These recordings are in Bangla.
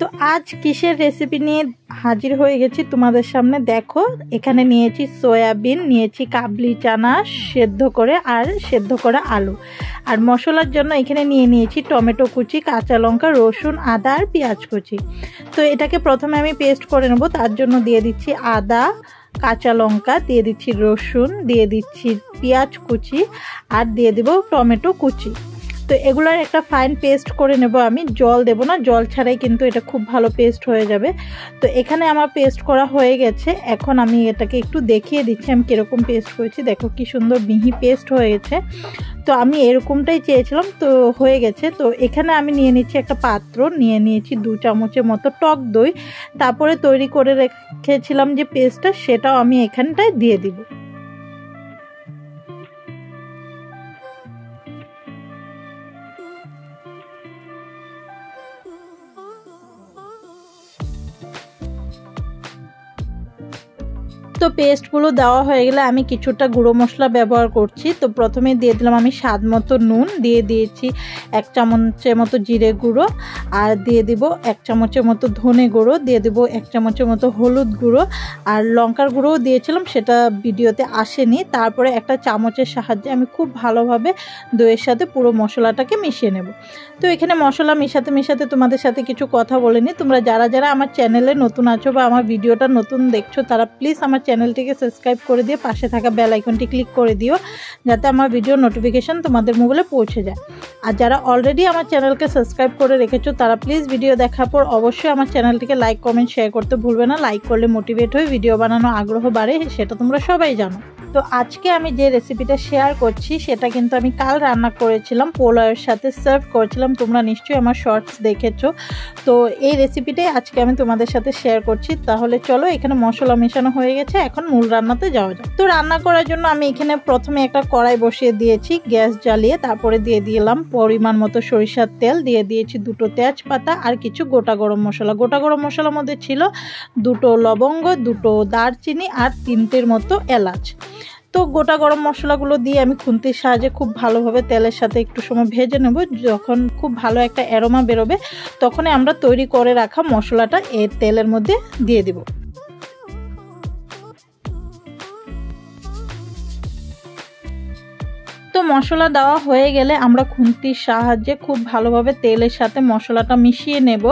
তো আজ কিসের রেসিপি নিয়ে হাজির হয়ে গেছি তোমাদের সামনে। দেখো এখানে নিয়েছি সয়াবিন, নিয়েছি কাবলি চানা সেদ্ধ করে আর সেদ্ধ করা আলু, আর মশলার জন্য এখানে নিয়েছি টমেটো কুচি, কাঁচা লঙ্কা, রসুন, আদা আর পেঁয়াজ কুচি। তো এটাকে প্রথমে আমি পেস্ট করে নেব। তার জন্য দিয়ে দিচ্ছি আদা, কাঁচা লঙ্কা, দিয়ে দিচ্ছি রসুন, দিয়ে দিচ্ছি পেঁয়াজ কুচি আর দিয়ে দেব টমেটো কুচি। তো এগুলার একটা ফাইন পেস্ট করে নেব আমি, জল দেব না, জল ছাড়াই কিন্তু এটা খুব ভালো পেস্ট হয়ে যাবে। তো এখানে আমার পেস্ট করা হয়ে গেছে। এখন আমি এটাকে একটু দেখিয়ে দিচ্ছি আমি কীরকম পেস্ট করেছি। দেখো কি সুন্দর মিহি পেস্ট হয়ে গেছে। তো আমি এরকমটাই চেয়েছিলাম, তো হয়ে গেছে। তো এখানে আমি নিয়ে নিচ্ছি একটা পাত্র, নিয়ে নিয়েছি 2 চামচের মতো টক দই। তারপরে তৈরি করে রেখেছিলাম যে পেস্টটা, সেটাও আমি এখানটায় দিয়ে দিব। তো পেস্টগুলো দেওয়া হয়ে গেলে আমি কিছুটা গুঁড়ো মশলা ব্যবহার করছি। তো প্রথমে দিয়ে দিলাম আমি স্বাদ মতো নুন, দিয়ে দিয়েছি 1 চামচের মতো জিরে গুঁড়ো, আর দিয়ে দিব 1 চামচের মতো ধনে গুঁড়ো, দিয়ে দিব 1 চামচের মতো হলুদ গুঁড়ো, আর লঙ্কার গুঁড়োও দিয়েছিলাম, সেটা ভিডিওতে আসেনি। তারপরে একটা চামচের সাহায্যে আমি খুব ভালোভাবে দইয়ের সাথে পুরো মশলাটাকে মিশিয়ে নেব। তো এখানে মশলা মিশাতে তোমাদের সাথে কিছু কথা বলে নিই। তোমরা যারা আমার চ্যানেলে নতুন আছো বা আমার ভিডিওটা নতুন দেখছো, তারা প্লিজ আমার চ্যানেলটিকে সাবস্ক্রাইব করে দিয়ে পাশে থাকা বেল আইকনটি ক্লিক করে দিও, যাতে আমার ভিডিও নোটিফিকেশন তোমাদের মোবাইলে পৌঁছে যায়। আর যারা অলরেডি আমার চ্যানেলকে সাবস্ক্রাইব করে রেখেছো, তারা প্লিজ ভিডিও দেখার পর অবশ্যই আমার চ্যানেলটিকে লাইক, কমেন্ট, শেয়ার করতে ভুলবে না। লাইক করলে মোটিভেট হয়ে ভিডিও বানানোর আগ্রহ বাড়ে, সেটা তোমরা সবাই জানো। তো আজকে আমি যে রেসিপিটা শেয়ার করছি, সেটা কিন্তু আমি কাল রান্না করেছিলাম, পোলাওয়ের সাথে সার্ভ করেছিলাম। তোমরা নিশ্চয়ই আমার শর্টস দেখেছো। তো এই রেসিপিটাই আজকে আমি তোমাদের সাথে শেয়ার করছি। তাহলে চলো, এখানে মশলা মেশানো হয়ে গেছে, এখন মূল রান্নাতে যাওয়া যাক। তো রান্না করার জন্য আমি এখানে প্রথমে একটা কড়াই বসিয়ে দিয়েছি গ্যাস জ্বালিয়ে। তারপরে দিয়ে দিলাম পরিমাণ মতো সরিষার তেল, দিয়ে দিয়েছি 2টো তেজপাতা আর কিছু গোটা গরম মশলা। গোটা গরম মশলার মধ্যে ছিল 2টো লবঙ্গ, 2টো দারচিনি আর 3টের মতো এলাচ। তো গোটা গরম মশলাগুলো দিয়ে আমি খুন্তির সাহায্যে খুব ভালোভাবে তেলের সাথে একটু সময় ভেজে নেব। যখন খুব ভালো একটা অ্যারোমা বেরোবে, তখনই আমরা তৈরি করে রাখা মশলাটা এর তেলের মধ্যে দিয়ে দিব। তো মশলা দেওয়া হয়ে গেলে আমরা খুন্তির সাহায্যে খুব ভালোভাবে তেলের সাথে মশলাটা মিশিয়ে নেব।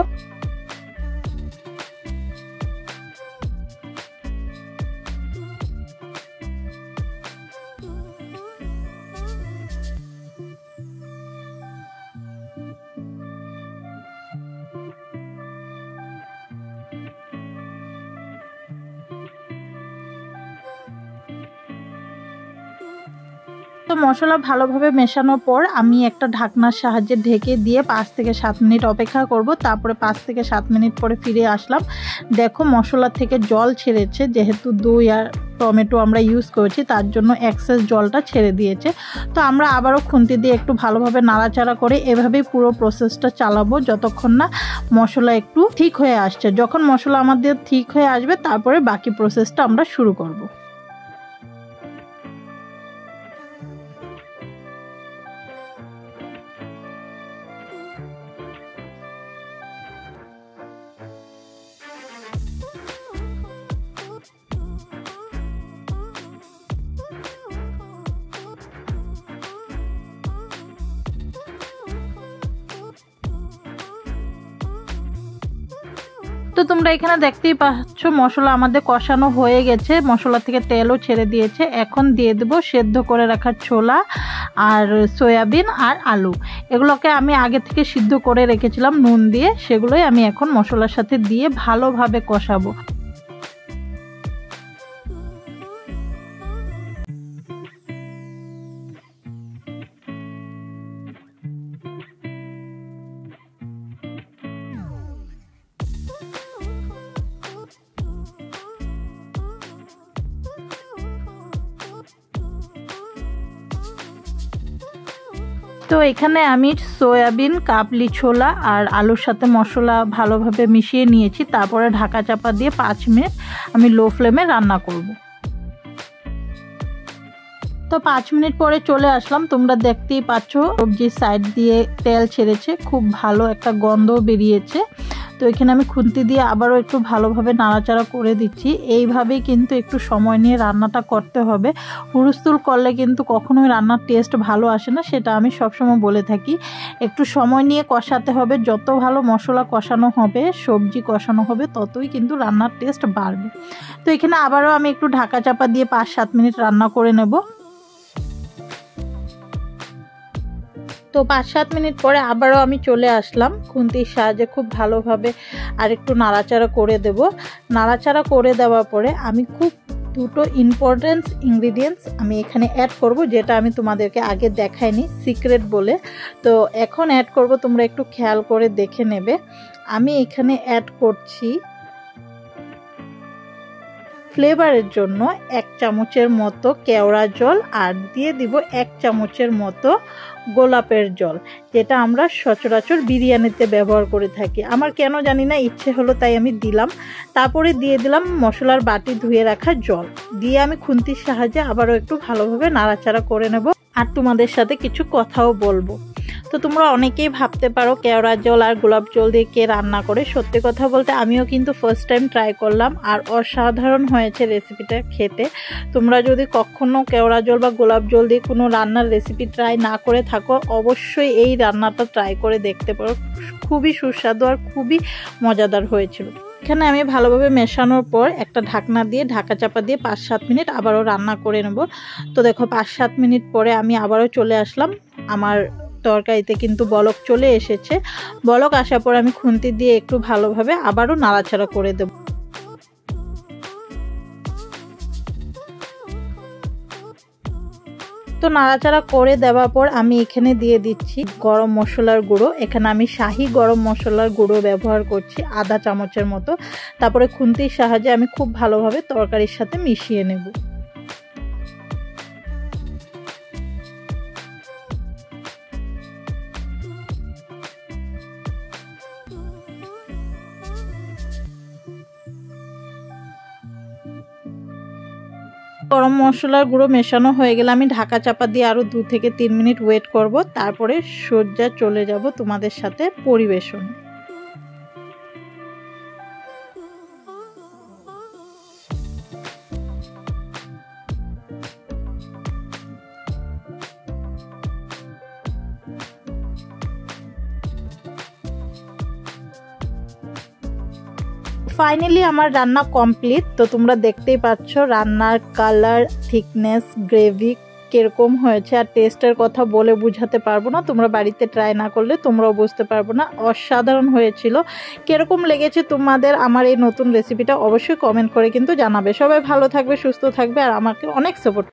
তো মশলা ভালোভাবে মেশানোর পর আমি একটা ঢাকনার সাহায্যে ঢেকে দিয়ে 5 থেকে 7 মিনিট অপেক্ষা করব। তারপরে 5 থেকে 7 মিনিট পরে ফিরে আসলাম। দেখো মশলা থেকে জল ছেড়েছে, যেহেতু দই আর টমেটো আমরা ইউজ করেছি, তার জন্য এক্সেস জলটা ছেড়ে দিয়েছে। তো আমরা আবারও খুন্তি দিয়ে একটু ভালোভাবে নাড়াচাড়া করে এভাবেই পুরো প্রসেসটা চালাবো, যতক্ষণ না মশলা একটু ঠিক হয়ে আসছে। যখন মশলা আমাদের ঠিক হয়ে আসবে, তারপরে বাকি প্রসেসটা আমরা শুরু করব। তো তোমরা এখানে দেখতেই পাচ্ছ মশলা আমাদের কষানো হয়ে গেছে, মশলা থেকে তেলও ছেড়ে দিয়েছে। এখন দিয়ে দেব সেদ্ধ করে রাখা ছোলা আর সয়াবিন আর আলু। এগুলোকে আমি আগে থেকে সিদ্ধ করে রেখেছিলাম নুন দিয়ে, সেগুলোই আমি এখন মশলার সাথে দিয়ে ভালোভাবে কষাবো। তো এখানে আমি সয়াবিন, কাবলি ছোলা আর আলুর সাথে মশলা ভালোভাবে মিশিয়ে নিয়েছি। তারপরে ঢাকা চাপা দিয়ে 5 মিনিট আমি লো ফ্লেমে রান্না করব। তো 5 মিনিট পরে চলে আসলাম। তোমরা দেখতেই পাচ্ছ সবজির সাইড দিয়ে তেল ছেড়েছে, খুব ভালো একটা গন্ধ বেরিয়েছে। তো এখানে আমি খুন্তি দিয়ে আবারও একটু ভালোভাবে নাড়াচাড়া করে দিচ্ছি। এইভাবেই কিন্তু একটু সময় নিয়ে রান্নাটা করতে হবে, হুড়স্থুল করলে কিন্তু কখনোই রান্নার টেস্ট ভালো আসে না, সেটা আমি সবসময় বলে থাকি। একটু সময় নিয়ে কষাতে হবে, যত ভালো মশলা কষানো হবে, সবজি কষানো হবে, ততই কিন্তু রান্নার টেস্ট বাড়বে। তো এখানে আবারও আমি একটু ঢাকা চাপা দিয়ে 5-7 মিনিট রান্না করে নেব। তো 5-7 মিনিট পরে আবারও আমি চলে আসলাম, খুন্তির সাহায্যে খুব ভালোভাবে আর একটু নাড়াচাড়া করে দেব। নাড়াচাড়া করে দেওয়ার পরে আমি খুব দুটো ইম্পর্টেন্ট ইনগ্রিডিয়েন্টস আমি এখানে অ্যাড করব, যেটা আমি তোমাদেরকে আগে দেখাইনি, সিক্রেট বলে। তো এখন অ্যাড করব, তোমরা একটু খেয়াল করে দেখে নেবে। আমি এখানে অ্যাড করছি ফ্লেভারের জন্য 1 চামচের মতো কেওড়া জল, আর দিয়ে দিব 1 চামচের মতো গোলাপের জল, যেটা আমরা সচরাচর বিরিয়ানিতে ব্যবহার করে থাকি। আমার কেন জানি না ইচ্ছে হলো, তাই আমি দিলাম। তারপরে দিয়ে দিলাম মশলার বাটি ধুয়ে রাখা জল, দিয়ে আমি খুন্তির সাহায্যে আবারও একটু ভালোভাবে নাড়াচাড়া করে নেব, আর তোমাদের সাথে কিছু কথাও বলবো। তো তোমরা অনেকেই ভাবতে পারো কেওড়া জল আর গোলাপ জল দিয়ে কে রান্না করে। সত্যি কথা বলতে আমিও কিন্তু ফার্স্ট টাইম ট্রাই করলাম, আর অসাধারণ হয়েছে রেসিপিটা খেতে। তোমরা যদি কখনো কেওড়া জল বা গোলাপ জল দিয়ে কোনো রান্নার রেসিপি ট্রাই না করে থাকো, অবশ্যই এই রান্নাটা ট্রাই করে দেখতে পারো, খুবই সুস্বাদু আর খুবই মজাদার হয়েছিল। এখানে আমি ভালোভাবে মেশানোর পর একটা ঢাকনা দিয়ে ঢাকা চাপা দিয়ে 5-7 মিনিট আবারও রান্না করে নেব। তো দেখো 5-7 মিনিট পরে আমি আবারও চলে আসলাম, আমার তরকারিতে কিন্তু বলক চলে এসেছে। বলক আসার পর আমি খুন্তি দিয়ে একটু ভালোভাবে আবারও নাড়াচাড়া করে দেব। তো নাড়াচাড়া করে দেওয়ার পর আমি এখানে দিয়ে দিচ্ছি গরম মশলার গুঁড়ো। এখানে আমি শাহি গরম মশলার গুঁড়ো ব্যবহার করছি আধা চামচের মতো। তারপরে খুন্তির সাহায্যে আমি খুব ভালোভাবে তরকারির সাথে মিশিয়ে নেব। গরম মশলার গুঁড়ো মেশানো হয়ে গেলে আমি ঢাকা চাপা দিয়ে আরও 2 থেকে 3 মিনিট ওয়েট করব, তারপরে সোজা চলে যাব তোমাদের সাথে পরিবেশন। ফাইনালি আমার রান্না কমপ্লিট। তো তোমরা দেখতেই পাচ্ছ রান্নার কালার, থিকনেস, গ্রেভি কিরকম হয়েছে, আর টেস্টের কথা বলে বুঝাতে পারবো না, তোমরা বাড়িতে ট্রাই না করলে তোমরাও বুঝতে পারবো না। অসাধারণ হয়েছিল। কিরকম লেগেছে তোমাদের আমার এই নতুন রেসিপিটা অবশ্যই কমেন্ট করে কিন্তু জানাবে। সবাই ভালো থাকবে, সুস্থ থাকবে, আর আমাকে অনেক সাপোর্ট